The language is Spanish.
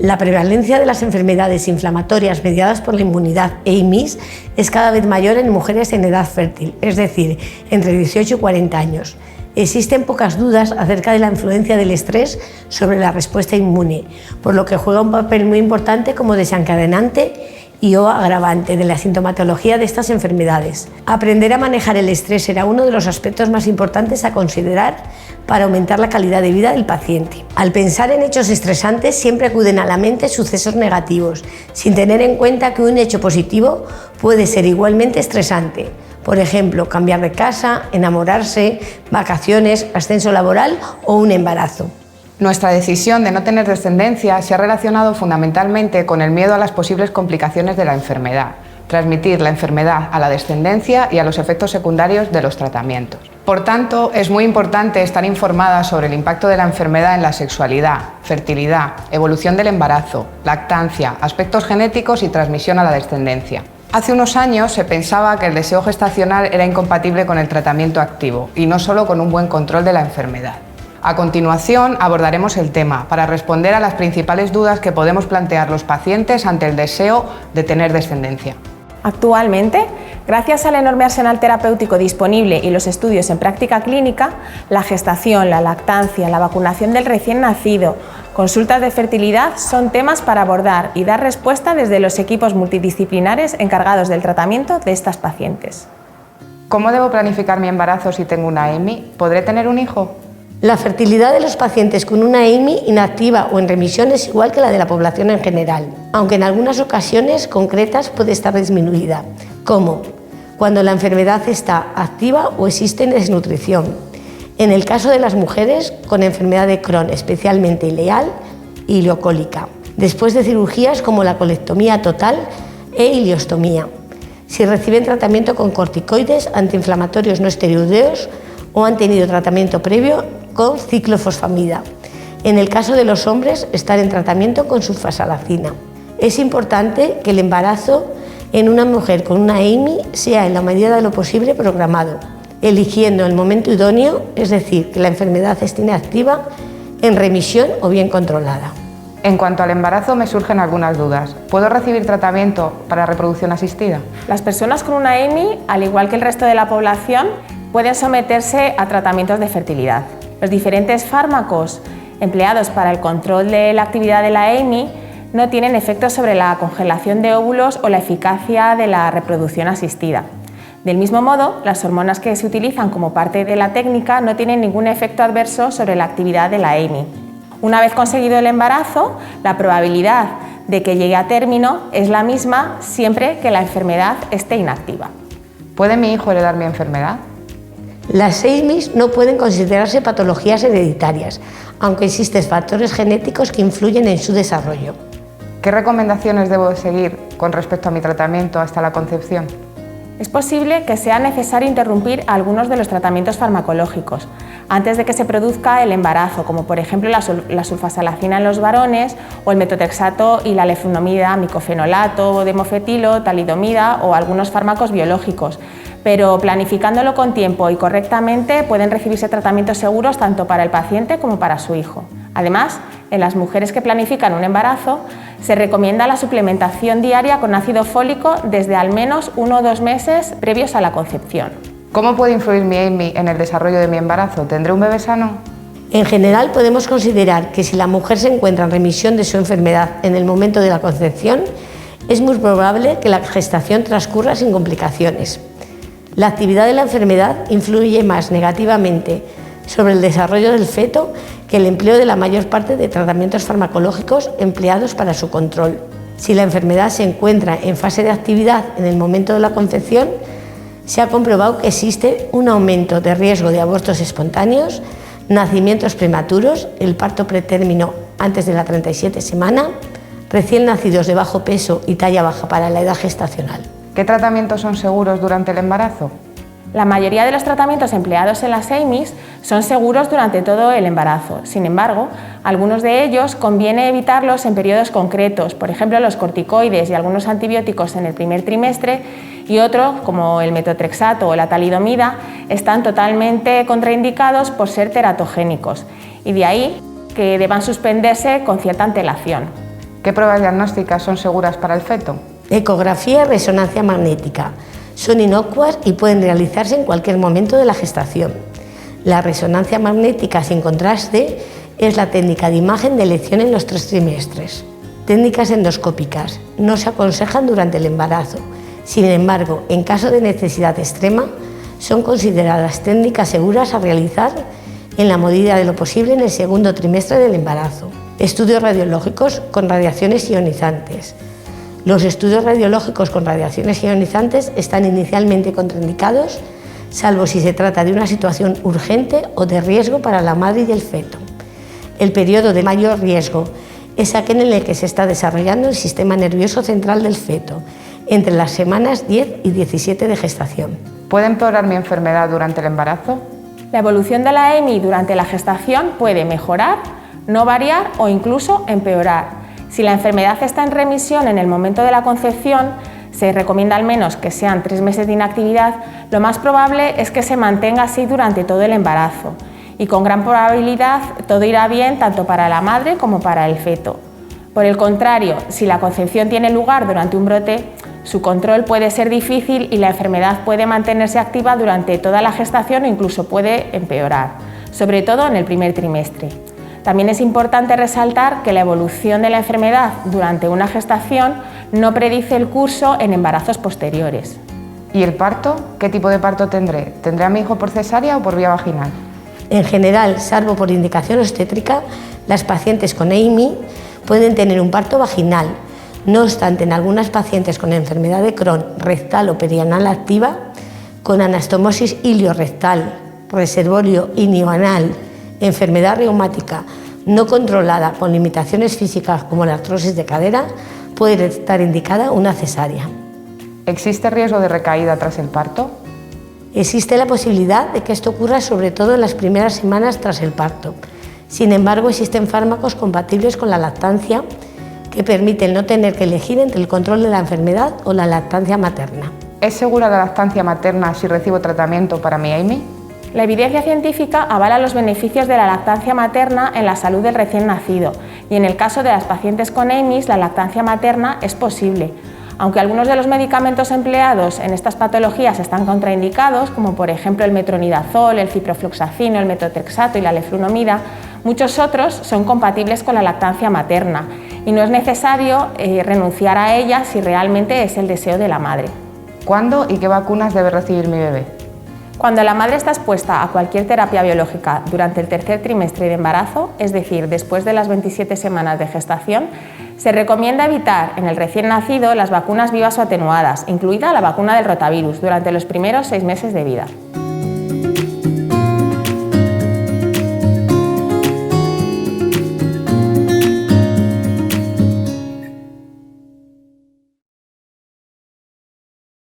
La prevalencia de las enfermedades inflamatorias mediadas por la inmunidad EIMIS es cada vez mayor en mujeres en edad fértil, es decir, entre 18 y 40 años. Existen pocas dudas acerca de la influencia del estrés sobre la respuesta inmune, por lo que juega un papel muy importante como desencadenante y o agravante de la sintomatología de estas enfermedades. Aprender a manejar el estrés será uno de los aspectos más importantes a considerar para aumentar la calidad de vida del paciente. Al pensar en hechos estresantes siempre acuden a la mente sucesos negativos, sin tener en cuenta que un hecho positivo puede ser igualmente estresante. Por ejemplo, cambiar de casa, enamorarse, vacaciones, ascenso laboral o un embarazo. Nuestra decisión de no tener descendencia se ha relacionado fundamentalmente con el miedo a las posibles complicaciones de la enfermedad, transmitir la enfermedad a la descendencia y a los efectos secundarios de los tratamientos. Por tanto, es muy importante estar informada sobre el impacto de la enfermedad en la sexualidad, fertilidad, evolución del embarazo, lactancia, aspectos genéticos y transmisión a la descendencia. Hace unos años se pensaba que el deseo gestacional era incompatible con el tratamiento activo y no solo con un buen control de la enfermedad. A continuación abordaremos el tema para responder a las principales dudas que podemos plantear los pacientes ante el deseo de tener descendencia. Actualmente, gracias al enorme arsenal terapéutico disponible y los estudios en práctica clínica, la gestación, la lactancia, la vacunación del recién nacido, consultas de fertilidad son temas para abordar y dar respuesta desde los equipos multidisciplinares encargados del tratamiento de estas pacientes. ¿Cómo debo planificar mi embarazo si tengo una EIMI? ¿Podré tener un hijo? La fertilidad de los pacientes con una EIMI inactiva o en remisión es igual que la de la población en general, aunque en algunas ocasiones concretas puede estar disminuida, como cuando la enfermedad está activa o existe desnutrición. En el caso de las mujeres con enfermedad de Crohn, especialmente ileal y ileocólica, después de cirugías como la colectomía total e ileostomía, si reciben tratamiento con corticoides, antiinflamatorios no esteroideos o han tenido tratamiento previo con ciclofosfamida. En el caso de los hombres, estar en tratamiento con sulfasalacina. Es importante que el embarazo en una mujer con una EIMI sea en la medida de lo posible programado, eligiendo el momento idóneo, es decir, que la enfermedad esté inactiva, en remisión o bien controlada. En cuanto al embarazo me surgen algunas dudas. ¿Puedo recibir tratamiento para reproducción asistida? Las personas con una EIMI, al igual que el resto de la población, pueden someterse a tratamientos de fertilidad. Los diferentes fármacos empleados para el control de la actividad de la EIMI no tienen efectos sobre la congelación de óvulos o la eficacia de la reproducción asistida. Del mismo modo, las hormonas que se utilizan como parte de la técnica no tienen ningún efecto adverso sobre la actividad de la EIMI. Una vez conseguido el embarazo, la probabilidad de que llegue a término es la misma siempre que la enfermedad esté inactiva. ¿Puede mi hijo heredar mi enfermedad? Las EIMIs no pueden considerarse patologías hereditarias, aunque existen factores genéticos que influyen en su desarrollo. ¿Qué recomendaciones debo seguir con respecto a mi tratamiento hasta la concepción? Es posible que sea necesario interrumpir algunos de los tratamientos farmacológicos antes de que se produzca el embarazo, como por ejemplo la sulfasalacina en los varones o el metotrexato y la leflunomida, micofenolato, demofetilo, talidomida o algunos fármacos biológicos. Pero planificándolo con tiempo y correctamente pueden recibirse tratamientos seguros tanto para el paciente como para su hijo. Además, en las mujeres que planifican un embarazo, se recomienda la suplementación diaria con ácido fólico desde al menos 1 o 2 meses previos a la concepción. ¿Cómo puede influir mi EIMI en el desarrollo de mi embarazo? ¿Tendré un bebé sano? En general, podemos considerar que si la mujer se encuentra en remisión de su enfermedad en el momento de la concepción, es muy probable que la gestación transcurra sin complicaciones. La actividad de la enfermedad influye más negativamente sobre el desarrollo del feto que el empleo de la mayor parte de tratamientos farmacológicos empleados para su control. Si la enfermedad se encuentra en fase de actividad en el momento de la concepción, se ha comprobado que existe un aumento de riesgo de abortos espontáneos, nacimientos prematuros, el parto pretérmino antes de la 37 semana, recién nacidos de bajo peso y talla baja para la edad gestacional. ¿Qué tratamientos son seguros durante el embarazo? La mayoría de los tratamientos empleados en las EIMIs son seguros durante todo el embarazo. Sin embargo, algunos de ellos conviene evitarlos en periodos concretos, por ejemplo los corticoides y algunos antibióticos en el primer trimestre, y otros, como el metotrexato o la talidomida, están totalmente contraindicados por ser teratogénicos, y de ahí que deban suspenderse con cierta antelación. ¿Qué pruebas diagnósticas son seguras para el feto? Ecografía y resonancia magnética. Son inocuas y pueden realizarse en cualquier momento de la gestación. La resonancia magnética sin contraste es la técnica de imagen de elección en los 3 trimestres. Técnicas endoscópicas no se aconsejan durante el embarazo. Sin embargo, en caso de necesidad extrema, son consideradas técnicas seguras a realizar en la medida de lo posible en el 2º trimestre del embarazo. Estudios radiológicos con radiaciones ionizantes. Los estudios radiológicos con radiaciones ionizantes están inicialmente contraindicados, salvo si se trata de una situación urgente o de riesgo para la madre y el feto. El periodo de mayor riesgo es aquel en el que se está desarrollando el sistema nervioso central del feto, entre las semanas 10 y 17 de gestación. ¿Puede empeorar mi enfermedad durante el embarazo? La evolución de la EMI durante la gestación puede mejorar, no variar o incluso empeorar. Si la enfermedad está en remisión en el momento de la concepción, se recomienda al menos que sean 3 meses de inactividad, lo más probable es que se mantenga así durante todo el embarazo y con gran probabilidad todo irá bien tanto para la madre como para el feto. Por el contrario, si la concepción tiene lugar durante un brote, su control puede ser difícil y la enfermedad puede mantenerse activa durante toda la gestación o incluso puede empeorar, sobre todo en el primer trimestre. También es importante resaltar que la evolución de la enfermedad durante una gestación no predice el curso en embarazos posteriores. ¿Y el parto? ¿Qué tipo de parto tendré? ¿Tendré a mi hijo por cesárea o por vía vaginal? En general, salvo por indicación obstétrica, las pacientes con EIMI pueden tener un parto vaginal. No obstante, en algunas pacientes con enfermedad de Crohn rectal o perianal activa, con anastomosis ilio-rectal, reservorio inioanal, enfermedad reumática no controlada con limitaciones físicas como la artrosis de cadera, puede estar indicada una cesárea. ¿Existe riesgo de recaída tras el parto? Existe la posibilidad de que esto ocurra sobre todo en las primeras semanas tras el parto. Sin embargo, existen fármacos compatibles con la lactancia que permiten no tener que elegir entre el control de la enfermedad o la lactancia materna. ¿Es segura la lactancia materna si recibo tratamiento para mi EIMI? La evidencia científica avala los beneficios de la lactancia materna en la salud del recién nacido y en el caso de las pacientes con EIMI la lactancia materna es posible. Aunque algunos de los medicamentos empleados en estas patologías están contraindicados, como por ejemplo el metronidazol, el ciprofloxacino, el metotrexato y la leflunomida, muchos otros son compatibles con la lactancia materna y no es necesario renunciar a ella si realmente es el deseo de la madre. ¿Cuándo y qué vacunas debe recibir mi bebé? Cuando la madre está expuesta a cualquier terapia biológica durante el 3er trimestre de embarazo, es decir, después de las 27 semanas de gestación, se recomienda evitar en el recién nacido las vacunas vivas o atenuadas, incluida la vacuna del rotavirus, durante los primeros 6 meses de vida.